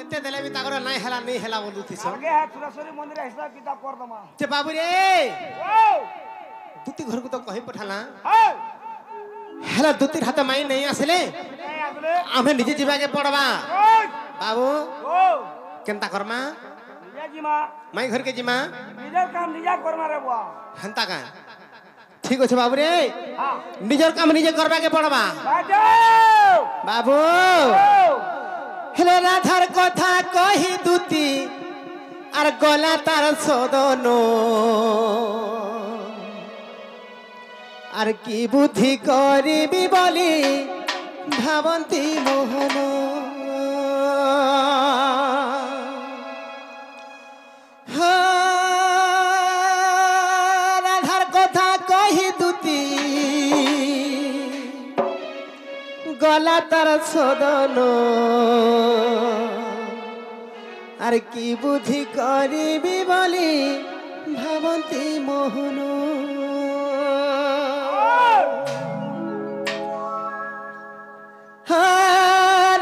ଯେତେ ଦେଲେ ବି ତାଙ୍କର ନାଇଁ ହେଲା ନାଇଁ ହେଲା ବୋଲୁଥିସ ଆଗେ ହେ ସୁରେଶ୍ୱରୀ ମନ୍ଦିର ହିସାବ କିତାବ କରଦମା ଯେ ବାବୁ ରେ ଓ ଦୁତି ଘରକୁ ତ କହି ପଠାଲା ହେ ହେଲା ଦୁତିର ହାତ ମାଇ ନେଇ ଆସିଲେ ନାଇଁ ଆଗଲେ ଆମେ ନିଜେ ଯିବାକେ ପଡବା ଓଇ ବାବୁ ଓ କେନ୍ତା କରମା ନିଜେ জিমা মাই ঘরকে জিমা নিজের কাম নিজে করমা রে বুয়া হেন্তা কা ঠিক আছে বাবু রে হ্যাঁ নিজের কাম নিজে করবাকে পড়বা বাজো বাবু ও হেলে রাধার কথা কহি দুতি আর গলা তার সদন আর কি বুদ্ধি করিবি বলি ভাবন্তি মোহন রাধার কথা কহি দুতি গলা তার সদন আর কি বুদ্ধি করিবি বলি ভাবন্তি মোহন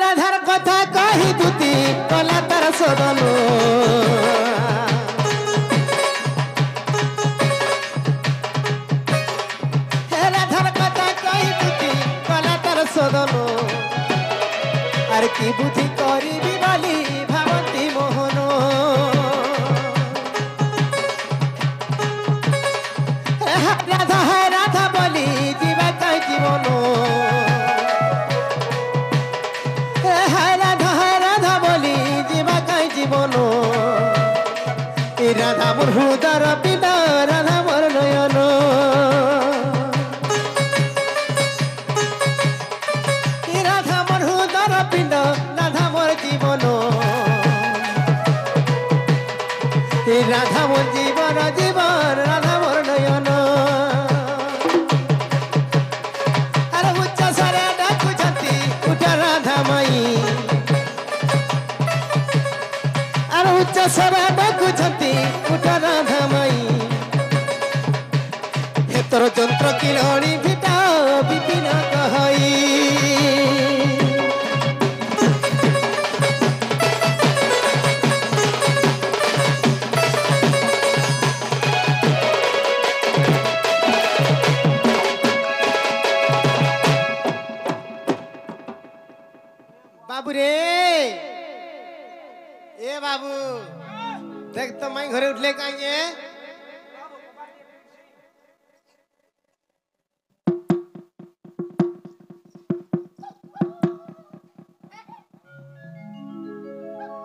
রাধার কথা কহি দুতি গলা তার সদন রাধার কথা কহি দুতি গলা তার সদন আর কি বুদ্ধি করিবি বলি ভাবন্তি মোহন রাধা হয় রাধা বলি জীবা চাই জীবন রাধা বলি জীবা চাই জীবন রাধা মোর হৃদর পিতা রাধা মোর নয়ন রাধা মোর হৃদর পিণ্ড রাধা মোর জীবন রাধা মোর জীবন জীবন রাধা মোর নয়ন আর উচ্চ স্বরে ডাকুছন্তি উঠা রাধা মাই আর উচ্চ স্বরে ডাকুছন্তি উঠা রাধা মাই হেতর যন্ত্র কিলণি ভিটা বিপিন কহই बाबू रे ए बाबू देख तो मैं घरे उठले कांगे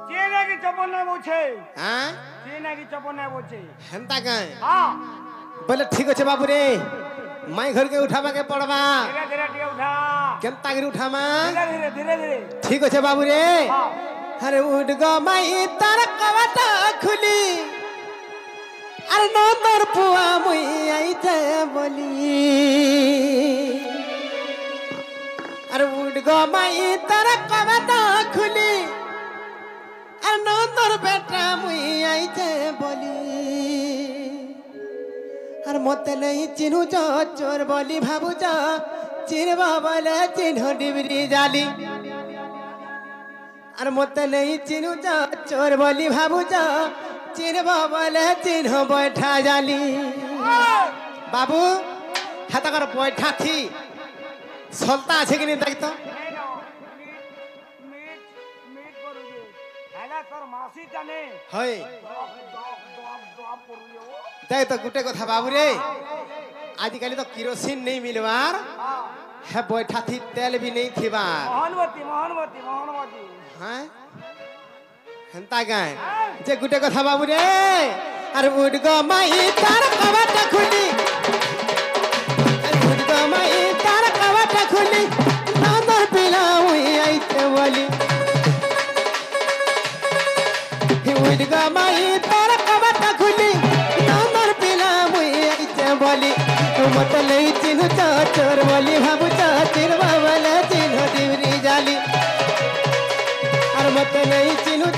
चीना की चप्पल नहीं बोछे हां चीना की चप्पल नहीं बोछे हंता काए हां बोले ठीक अछि बाबू रे मैं घर के उठावा के पड़बा धीरे धीरे टिया उठा केनता गिर उठामा धीरे धीरे धीरे धीरे ठीक अछि बाबू रे हां अरे उठ गो माई तार कवाटा खुली अरे नो तोर पुआ मुई आई जे बोली अरे उठ गो माई तार कवाटा खुली अरे नो तोर बेटा मुई आई जे बोली अरे मते नहीं चिन्हू चोर बोली भाबू चिन्हबा बोले चिन्ह डिबरी जाली আর মতে নেই চিনু চোর বলি ভাবুছ চিনব বলে চিহ্ন বৈঠা জালি বাবু হাতকর বৈঠা থি সলতা আছে কি দেখ তো मीट करूगे हैला तोर मासी जाने হয় दवाब करूगे वो দেখ তো গুটে কথা বাবু রে আজকালি তো কিরোসিন নেই মিলবার হে বৈঠা থি তেল भी नहीं থিবার मोहनवती मोहनवती मोहनवती হ্যাঁ হেনতা গায় যে গুটে কথা বাবু রে আর উড গো মাই তার কবাটা খুলি উড গো মাই তার কবাটা খুলি নন্দর পিলা উই আইতে বলি উড গো মাই তার কবাটা খুলি নন্দর পিলা উই আইতে বলি মত লই চিনু চোর বলি ভাবু চিরবা বলে চিহ্ন দিবরি জালি আর মত নেই চিনু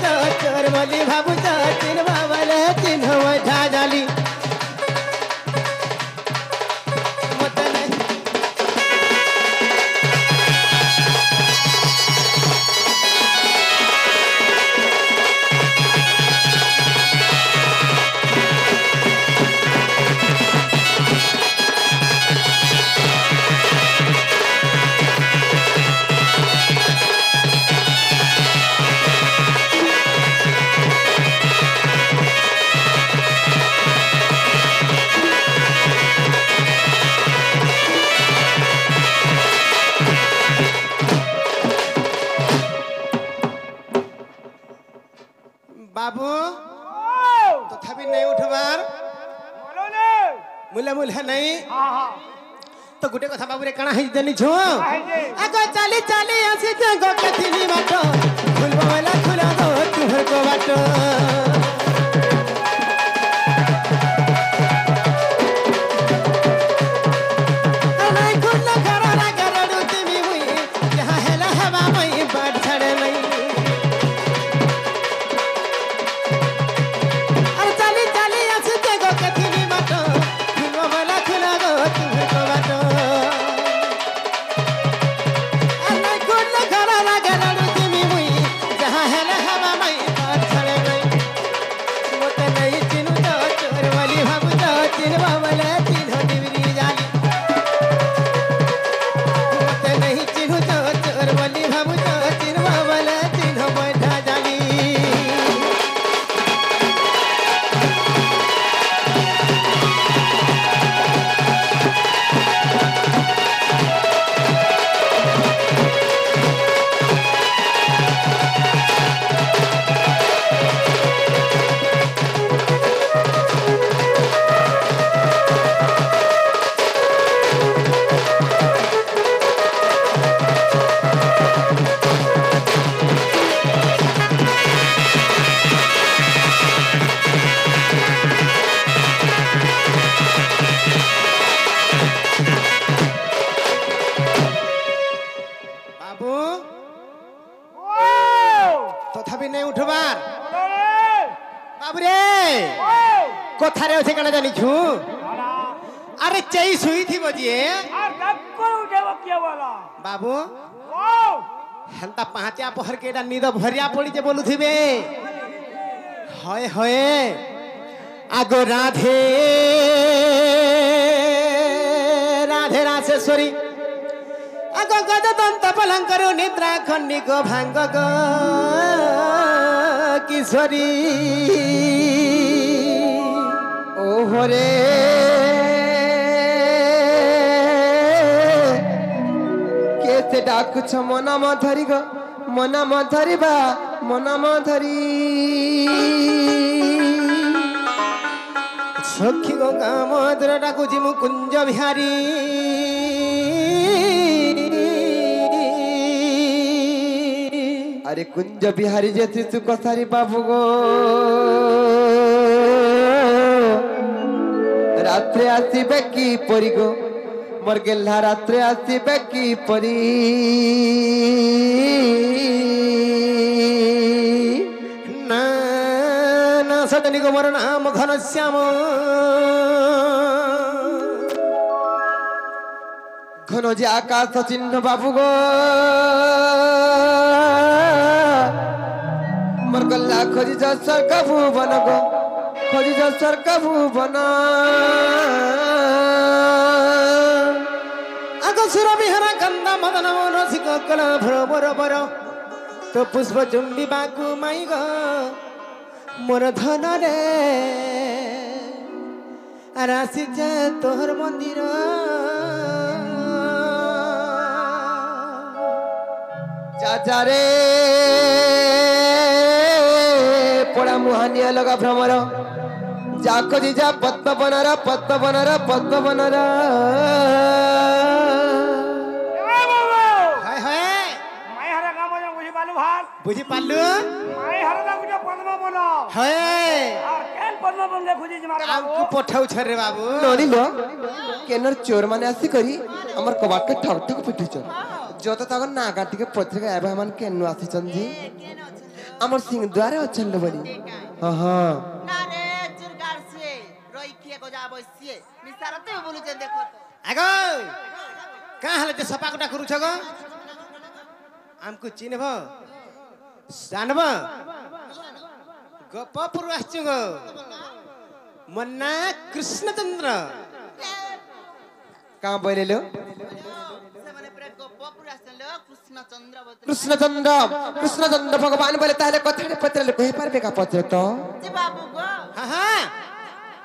চোর বলি ভাবু চিনবা বলে চিহ্ন ওঠা জালি মত নেই बाबू ओ तथापि नहीं उठबार बोलो ने मुले मुले नहीं हां हां तो गुटे कथा बाबू रे काना है जनी छो काहे जे आगो चाली चाली आसी जगो केथिनी बाटो खुलबो वाला खुला दो तुहर को बाटो अनाई खुला करारा करडू तिमी हुई जहां हेला हवा मई बाट छड़े नहीं अरे चाली चाली आसी जगो केथिनी बाटो खुलबो वाला खुला दो तुहर को बाटो कथारे अच्छे कना जानी छु अरे चई सुई थी बजिए और डक्कर उठेबो किया वाला बाबू ओ हंता पांचा पहर के नींद भरिया पड़ी जे बोलु थिबे होय होय आगो राधे राधे रासेश्वरी आगो गज दंत पलंकर निद्रा खन्नी को भांग गो किशोरी ओहरे केते डाकुछ मना म धरी ग मना म धरिबा मना म धरी सखी गो काम दर डाकुछि मु कुंज बिहारी अरे कुंज बिहारी जेति तू कथारी बाबू गो रात्रे आसीबे की परी गो मोर गेल्हा रात्रे आसीबे की परी ना ना सजनी को मोर नाम घनश्याम घन जे आकाश चिन्ह बाबू गो मोर गल्ला खोजी जा सरका भुवन गो खोजी जा सरका भुवन आगो सुर बिहारा गंदा मदन रसिक कला भर बर बर तो पुष्प चुंबी बाकु माई गो मोर धन रे राशि जा तोहर मंदिर जा रे पड़ा मुहानिया लगा भ्रमर जाको जीजा पद्म बनरा हाय हाय माय हरा काम में बुझी पालू भात बुझी पालू माय हरा ना बुझे पद्म बनो हाय और केन पद्म बन ले खुजी मारे बाबू आमको पठाउ छरे बाबू नोनी लो केनर चोर माने आसी करी हमर कबाट के ठक ठक पिटु छ जत तक नागा टिके पत्रिका एबे हमन केनु आसी चंदी हमर सिंह द्वारे अचल बड़ी हां हां ना रे चुरगार से रोई किए को जाबो से निसारते बोलु जे देखो तो आगो का हले ते सपा कोटा करू छ गो हमको चिन्हबो जानबो गोपपुर आछु गो मन्ना कृष्णचंद्र का बोले लो से माने पूरा गोपपुर आसन लो कृष्णचंद्र भगवान बोले ताले कथारे पत्र कहि पारबे का पत्र तो जी बाबू गो हां हां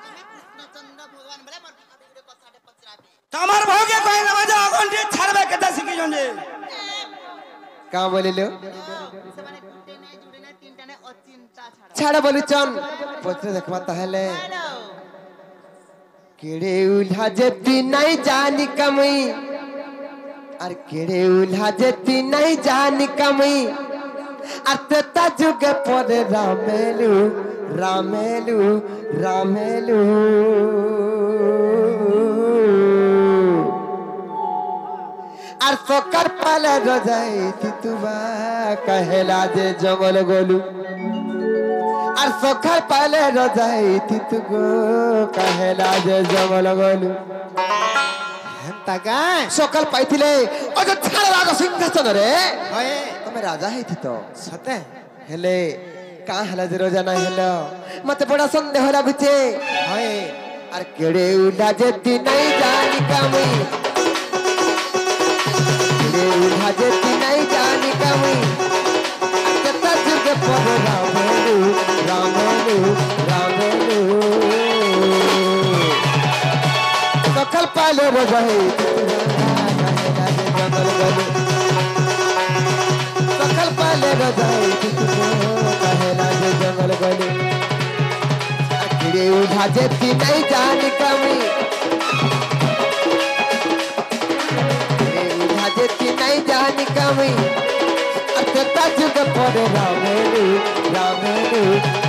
कृष्णचंद्र भगवान बोले मोर कथाटे पचराबे तमार भौगे कोई न बजा अगंठी छाड़बे कता सिकी जोंजे का बोले लो से माने कुटे नै जुड़े नै तीन এটানে অচিন্তা ছাড়া ছাড়া বলিছন পত্রে দেখবা তাহলে হ্যালো কেড়ে উল্হা যেতি নাই জানি কামই আর কেড়ে উল্হা যেতি নাই জানি কামই আর তেতা যুগে পরে রামেলু রামেলু রামেলু আর সকার পালা রজাই তুবা কহেলা যে জঙ্গল গলু আর সকার পালে রজাই তু গো কহেলা যে জঙ্গল গলু হেন্তা গাঁ সকাল পাইছিলে অযোধ্যার রাজ সিংহাসন রে হয়ে তুমি রাজা হইতি তো সতে হেলে কা হেলা যে রাজা না হেল মতে বড় সন্দেহ লাগুছে হয়ে আর কেড়ে উলা যেতি নাই জানি কামি কেড়ে উলা যেতি নাই জানি কামি কেতা যুগে পরে রামেলু রামেলু রামেলু সকাল পালে রজাই জঙ্গল গলু সকাল পালে রজাই কহেলা যে জঙ্গল গলু রে উঠা যেতি নাই জানি কামি রে উঠা যেতি নাই জানি কামি আত্মা যুগ পরে রামেলু রামেলু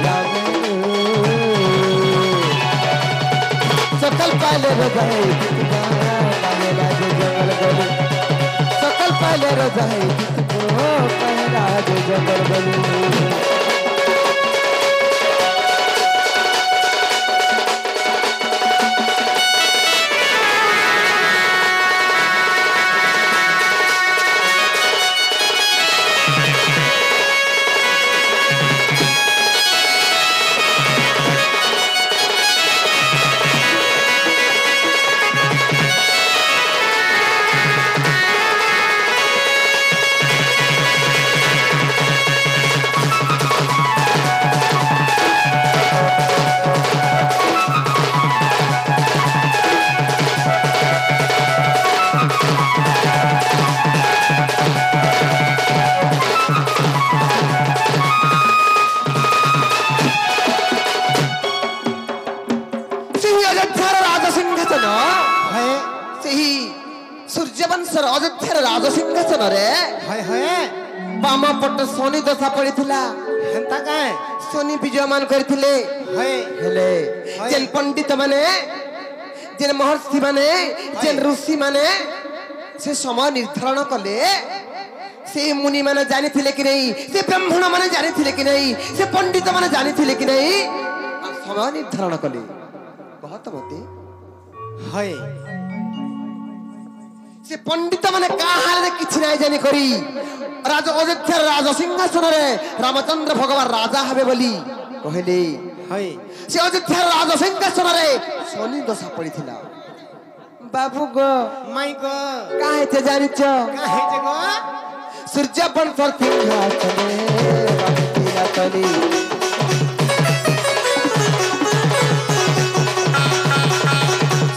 রামেলু সকাল পালে রজাই কহেলা যে জঙ্গল গলু সকাল পালে রজাই কহেলা যে জঙ্গল গলু সূর্যবংশর অযোধ্যার রাজ সিংহাসন রে হয়ে হয়ে বাম পট শনি দশা পড়িଥିଲା হেন্তা গাঁ শনি বিଜয়মান କରିଥିଲେ হয়ে ହେଲେ ଯେନ୍ ପଣ୍ଡିତ ମାନେ ଯେନ୍ ମହର୍ଷି ମାନେ ଯେନ୍ ଋଷି ମାନେ ସେ ସମୟ ନିର୍ଦ୍ଧାରଣ କଲେ ସେ ମୁନି ମାନେ ଜାଣିଥିଲେ କି ନାହିଁ ସେ ବ୍ରାହ୍ମଣ ମାନେ ଜାଣିଥିଲେ କି ନାହିଁ ସେ ପଣ୍ଡିତ ମାନେ ଜାଣିଥିଲେ କି ନାହିଁ ସମୟ ନିର୍ଦ୍ଧାରଣ କଲେ କହତ ମତେ হয়ে ସେ ପଣ୍ଡିତ ମାନେ କାହାରେ କିଛି ନାହିଁ ଜାଣି କରି ରାଜ ଅଯୋଧ୍ୟାର ରାଜ ସିଂହାସନରେ ରାମଚନ୍ଦ୍ର ଭଗବାନ ରାଜା ହେବେ ବୋଲି କହିଲେ হয়ে ସେ ଅଯୋଧ୍ୟାର ରାଜ ସିଂହାସନରେ ଶନି ଦଶା ପଡିଥିଲା ବାବୁ ଗো মাই গো କାହିଁତେ ଜାଣିଛ কাহে যে গো ସୂର୍ଯ୍ୟ ବଂଶର ସିଂହାସନେ ବାବୁଥିଲା ଶନି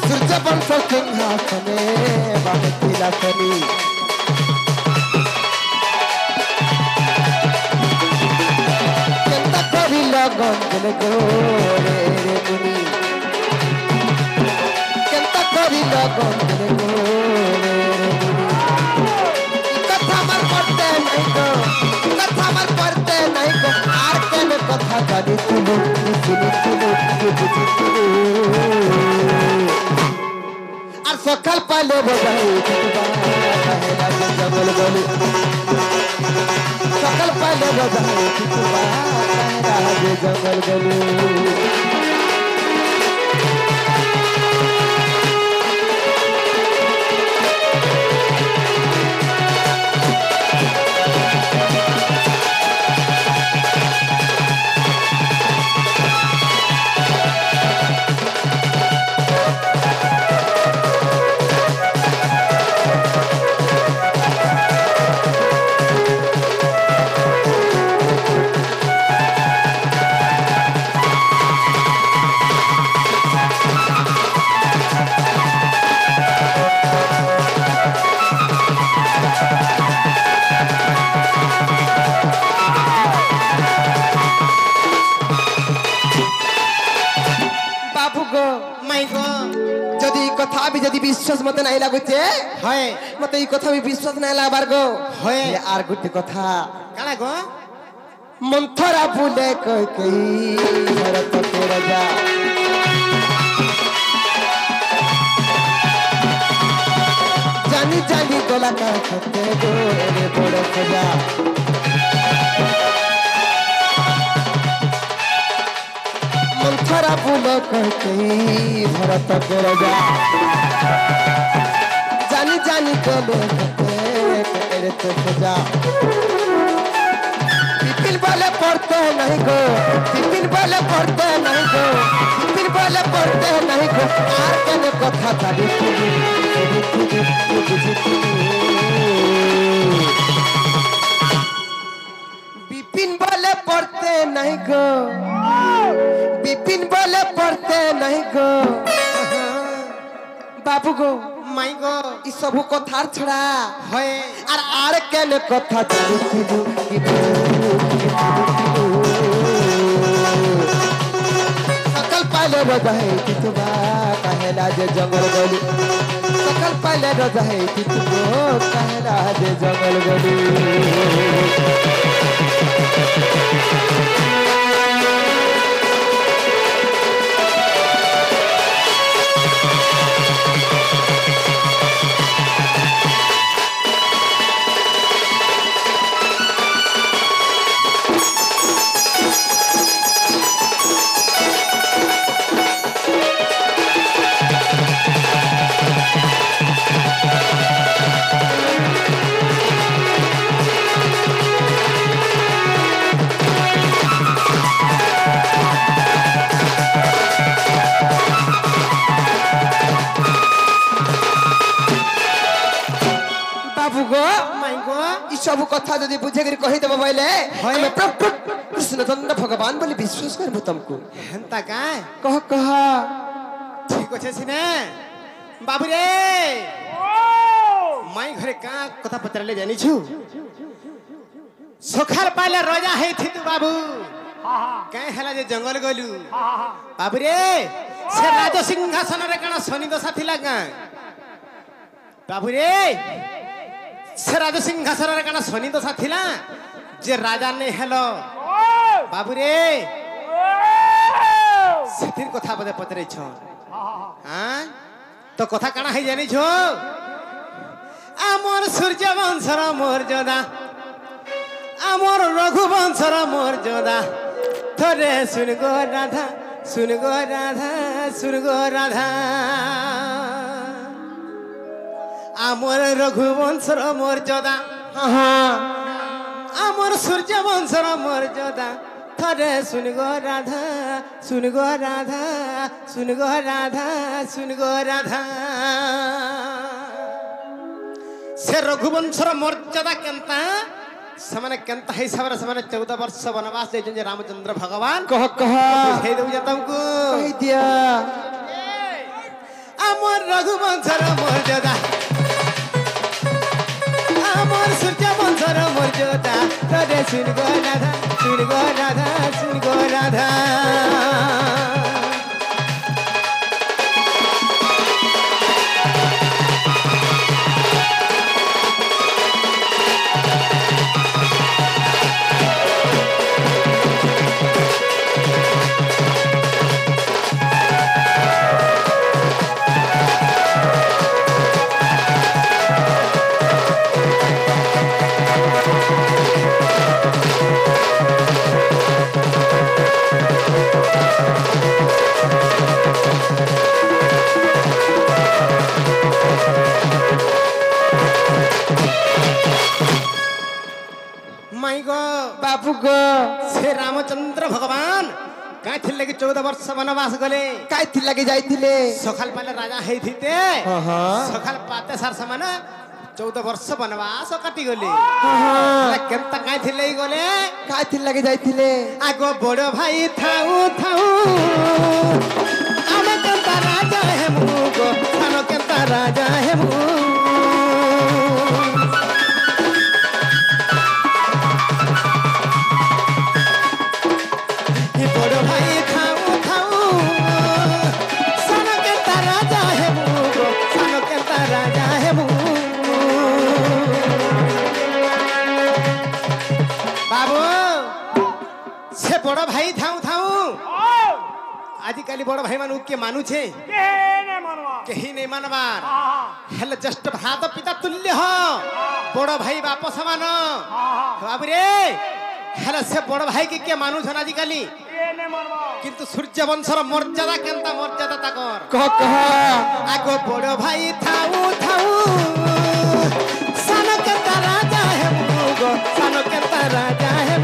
ସୂର୍ଯ୍ୟ ବଂଶର ସିଂହାସନେ ବାବୁଥିଲା ଶନି କେନ୍ତା କରିଲ ଗଞ୍ଜନ ଗୋରେ ରେ ମୁନି কেন্তা করিল গঞ্জন গোরে রে মুনি কথা আমার পড়তে নাই গো কথা আমার পড়তে নাই গো আর কেন কথা জানি তুলু শুনি তুলু বুঝি আর সকাল পাইলে বজাই কহেলা যে জঙ্গল গলু সকাল পাইলে বজাই কহেলা যে জঙ্গল গলু বিশ্বাস মতে নাই লাগুছে হয় মতে এই কথা বিশ্বাস নাই লাগবার গো হয়। এ আর গোটে কথা কাଣା গো মন্থরা ভুলে কই কই ভরত কে রাজা জানি জানি গলা কাটতে গো রে বড় খোঁজা মন্থরা ভুলে কই কই ভরত কে রাজা জানি জানি গলে কাটতে রে তো খোঁজা टिफिन वाले पढ़ते नहीं गो टिफिन वाले पढ़ते नहीं गो टिफिन वाले पढ़ते नहीं गो आर के कथा तारी बिपिन वाले पढ़ते नहीं गो बिपिन वाले पढ़ते नहीं गो बाबू गो মাই গো ই সবু কথার ছড়া হয় আর কেন কথা জানিছিলু সকল পালে রজাহে তিতুবা কাহেলা যে জঙ্গল গলি সকল পালে রজাহে তিতুবো কাহেলা যে জঙ্গল গলি सब कथा जदि बुझे कर कहि देबो बोले हमें प्रभु कृष्णचंद्र भगवान बोली विश्वास करबो तुमको হেনতা কায় कह ঠিক আছে সিনে বাবু রে মাই ঘরে কা কথা পচারলে জানিছু সখার পাইলে রজা হেইথিতু বাবু কাই হেলা যে জঙ্গল গলু বাবু রে সে রাজ সিংহাসন রে কানা শনি দশা থিলা কা বাবু রে সে রাজ সিংহাসন রে কানা শনি দশা থিলা যে রাজা নে হেলো বাবু রে সেতির কথা বদে পচারেছ হ্যাঁ তো কথা কানা হই জানিছ আমার সূর্য বংশর মর্যাদা আমার রঘুবংশর মর্যাদা থরে শুন গো রাধা শুন গো রাধা শুন গো রাধা আমার রঘুবংশর মর্যাদা আমার সূর্য বংশর মর্যাদা থরে শুন গো রাধা শুন গো রাধা শুন গো রাধা শুন গো রাধা সে রঘুবংশর মর্যাদা কেনতা সেমানে কেনতা হিসাবে সেমানে 14 বর্ষ বনবাস যাইছেন যে রামচন্দ্র ভগবান कह বুঝাই দেউ যে তুমকু कहि दिया আমার রঘুবংশর মর্যাদা আমার সূর্য বংশর মর্যাদা তরে শুন গো রাধা শুন গো রাধা শুন গো রাধা माई गो बाबू गो से रामचंद्र भगवान काई थिले कि 14 वर्ष वनवास गले काय थी लगे जाइथिले सखाल पाले राजा हेथिते हाँ। सखाल पाते सार समान 14 वर्ष वनवास काटी गले हाँ। केनता काई थिले गले काय थी लगे जाइथिले आगो बड़ भाई थाऊ थाऊ आमे केनता राजा हे मुगो थानो केनता राजा हे मु बड़ भाई थाऊ थाऊ सानो केनता राजा हे मुगो थानो बड़ भाई थाऊ थाऊ आजिकाली बड़ भाई मान के मानु छे कहीं नहीं मानवार हेले जस्ट भात पिता तुल्य हो बड़ भाई बाप समान बाबू रे हेले से बड़ भाई के मानु छन आजिकाली किंतु सूर्य वंशर मर्यादा केनता मर्यादा ताकर कह कह आगो बड़ भाई थाऊ थाऊ सान केनता राजा है मुगो सान केनता राजा है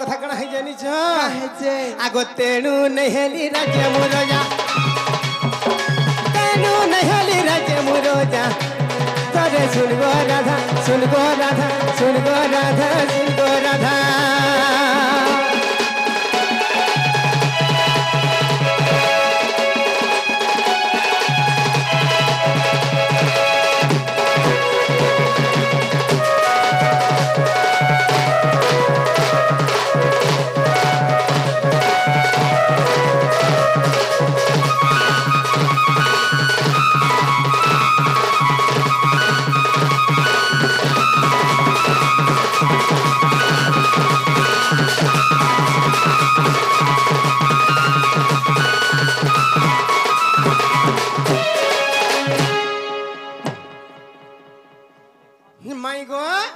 कथा कण है जानी छ आगो तेणु नहेली राज्य मुरोजा तेणु नहेली राज्य मुरोजा तरे सुनगो राधा सुनगो राधा सुनगो राधा सुनगो राधा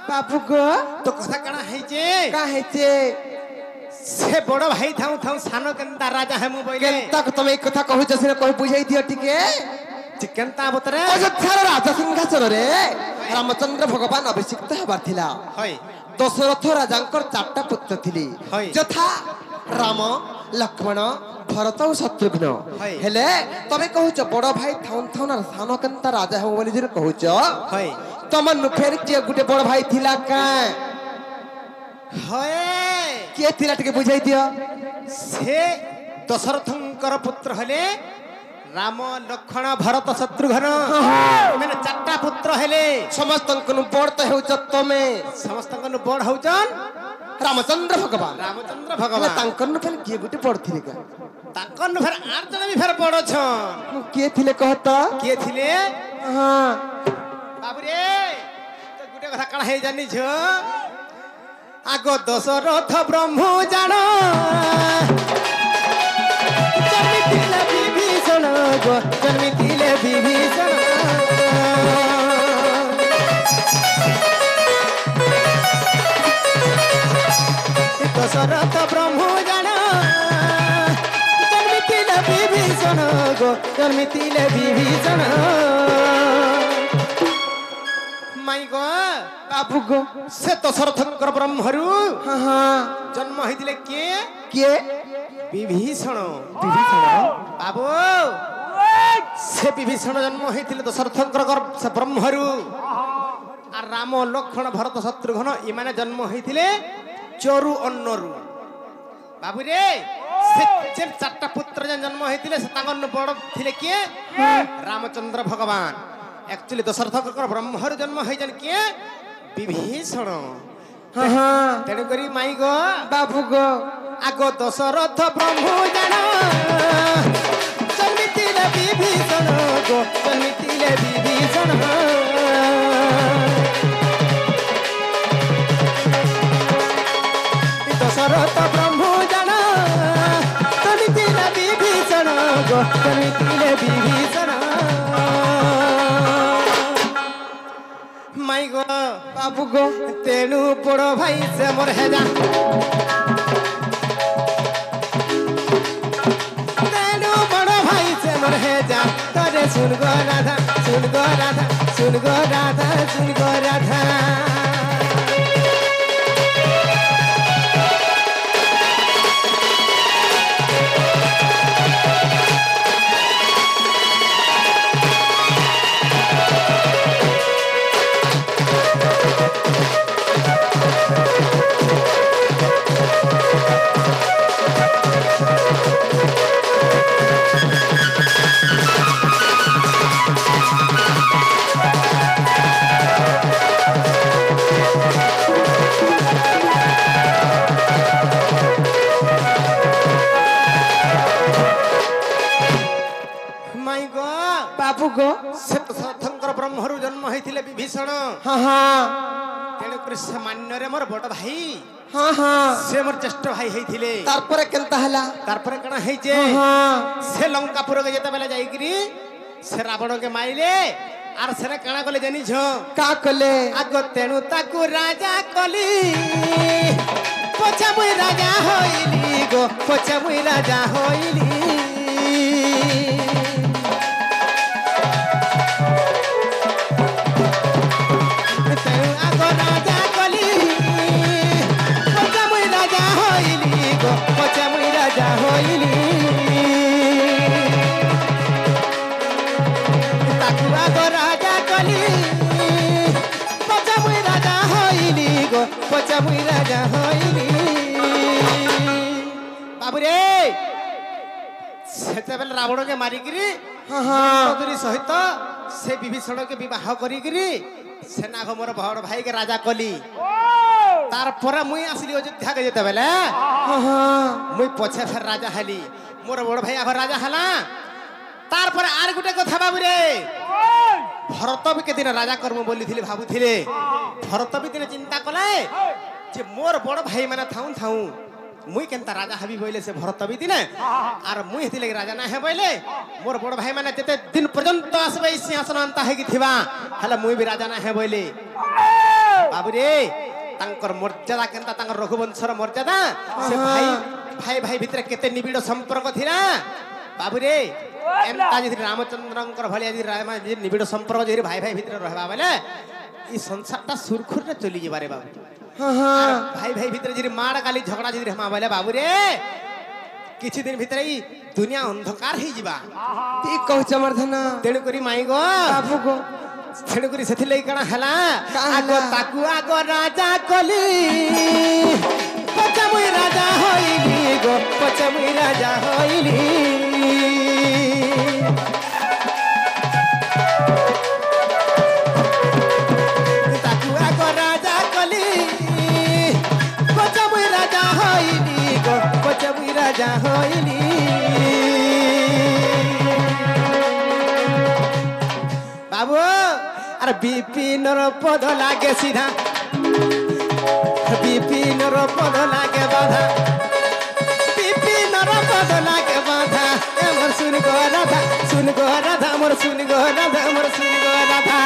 बाबू गो तो कथा कणा है जे का है जे से बड़ भाई थाऊ थाऊ सानो केनता राजा है मु बोले केनता तमे एक कथा कहू जसिने कहि बुझाई दियो टिके केनता बतरे अयोध्यार राजा सिंहासन रे रामचंद्र भगवान अभिषिक्त हेबार थिला होय दशरथ राजांकर चारटा पुत्र थिले यथा राम लक्ष्मण भरत और शत्रुघ्न हेले तमे कहूच बड़ भाई थाउन थाउन सानो केनता राजा है बोली जे कहूच होय तमन फेर के गुटे बड़ भाई थिला का होय के थिला टिके बुझाई दियो से दशरथंकर पुत्र हले राम लक्ष्मण भरत शत्रुघ्न माने चारटा पुत्र हेले समस्तन बड़ त हेउच तमे समस्तन बड़ हउचन रामचंद्र भगवान तांकन फेर के गुटे बड़ थिले का तांकन फेर आठ जण भी फेर बड़ छन के थिले कहता के थिले हां बाबू रे तो गुटे कथा कण हे जानि छ आगो दशरथ ब्रह्म जान जन्मितिले विभीषण गो जन्मितिले विभीषण दशरथ ब्रह्म जान जन्मितिले विभीषण गो जन्मितिले विभीषण माई गो बाबू गो से दशरथंकर ब्रह्मरु हां हां जन्म होइतिले के विभीषण बाबू से विभीषण जन्म होइतिले दशरथंकर से ब्रह्मरु आ राम लक्ष्मण भरत शत्रुघ्न इमाने जन्म होइतिले चरु अन्नरु बाबू रे से चारटा पुत्र जन्म होइतिले से तांगन बड़ थिले के रामचंद्र भगवान एक्चुअली दशरथंकर ब्रह्मरु जन्म होइजन के विभीषण हां हां तेणु करी माई गो बाबू गो आगो दशरथ ब्रह्म जान जन्मितिले विभीषण गो जन्मितिले विभीषण दशरथ ब्रह्म जान जन्मितिले विभीषण गो जन्मितिले विभीषण माई गो बाबू गो तेणु बड़ भाई से मोर है जा तेणु बड़ भाई से मोर है जा तरे सुन गो राधा सुन गो राधा सुन गो राधा सुन गो राधा মাই গো বাবু গো সে তো সত্যঙ্কর ব্রহ্মরু জন্ম হয়েছিল বিভীষণ হ্যাঁ হ্যাঁ তেণুকরি সে মান্যরে মোর বড় ভাই হ্যাঁ হ্যাঁ সে মোর জ্যেষ্ঠ ভাই হয়েছিলে তারপরে কেনতা হেলা তারপরে কাଣା হয়েছে হ্যাঁ সে লঙ্কাপুরকে যেতেবেলে যাইকি সে রাবণকে মাইলে আর সেটা কাଣା কলে জানিছ কা কলে আগ তেণু তাকু রাজা কলি পছা মুই রাজা হইলি গো পছা মুই রাজা হইলি তেণু আগ রাজা কলি পছা মুই রাজা হইলি গো পছা মুই রাজা হইলি তাকু আগ রাজা কলি পছা মুই রাজা হইলি গো পছা মুই রাজা হইলি বাবুরে সেতেবেলে রাবণকে মারিকিরি হ্যাঁ হ্যাঁ চৌধুরী সহিত সে বিভীষণকে বিবাহ করিকিরি সেনাঘ মোর বড় ভাইকে রাজা কলি তারপরে মুই আসলি অযোধ্যাকে যেতেবেলে হ্যাঁ হ্যাঁ মুই পছে ফের রাজা হেলি মোর বড় ভাই আবার রাজা হেলা তারপরে আর গোটে কথা বাবুরে ভরত বি কেদিন রাজা কর্ম বলিଥିଲି ভাবুଥିଲେ ভরত বি দিনে চিন্তা কলে যে মোর বড় ভাই মানে থাউন থাউ মুই কেনতা রাজা হবি বইলে সে ভরত বি দিনে আর মুই হেতিলে রাজা না হে বইলে মোর বড় ভাই মানে যেতে দিন পর্যন্ত আসবে এই সিংহাসন আনতা হেকি থিবা হেলে মুই বি রাজা না হে বইলে বাবুরে তাঙ্কর মর্যাদা কেনতা তাঙ্কর রঘুবংশর মর্যাদা সে ভাই ভাই ভাই ভিতরে কেতে নিবিড় সম্পর্ক থিলা বাবুরে এমতা যদি রামচন্দ্রঙ্কর ভলিয়া যদি নিবিড় সম্পর্ক যদি ভাই ভাই ভিতরে রহবা বলে এই সংসারটা সুরখুরে চলি যাবারে বাবু হ্যাঁ হ্যাঁ ভাই ভাই ভিতরে যদি মার গালি ঝগড়া যদি হমা বলে বাবুরে কিছুদিন ভিতরে এই দুনিয়া অন্ধকার হয়ে যাবা ঠিক কହୁଛ মর্ধন তেণু করি মাই গো বাবু গো তেণু করি সেথিলাই কাଣା হেলা কাଣା আগ ହେଲା? তাকু আগ রাজা কলি পছা মুই রাজা হইলি গো পছা মুই রাজা হইলি তাকু আগ রাজা কলি পছা মুই রাজা হইলি গো পছা মুই রাজা হইলি বাবু আর বিপিনর পদ লাগে সিধা বিপিনর পদ লাগে বাধা বিপিনর পদ লাগে বাধা আমার শুন গো রাধা মোর শুন গো রাধা মোর শুন গো রাধা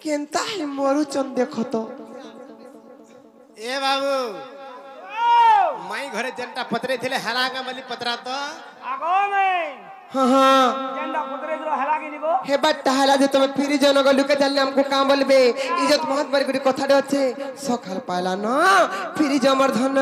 কেনতা হে মরুচন দেখো তো এ বাবু মাই ঘরে যেনটা পতরে থিলে হেলাঙ্গা মালি পতরা তো আগো নাই হ্যাঁ হ্যাঁ জেন্ডা পুতরে দিলো হেলা কি নিব হে বাট্টা হেলা যে তুমি ফিরি জনগ লুকে জানলে আমকো কাম বলবে ইজ্জত মহৎ বাড়ি করে কথাটা আছে সকাল পাইলা না ফিরি যা মর্ধন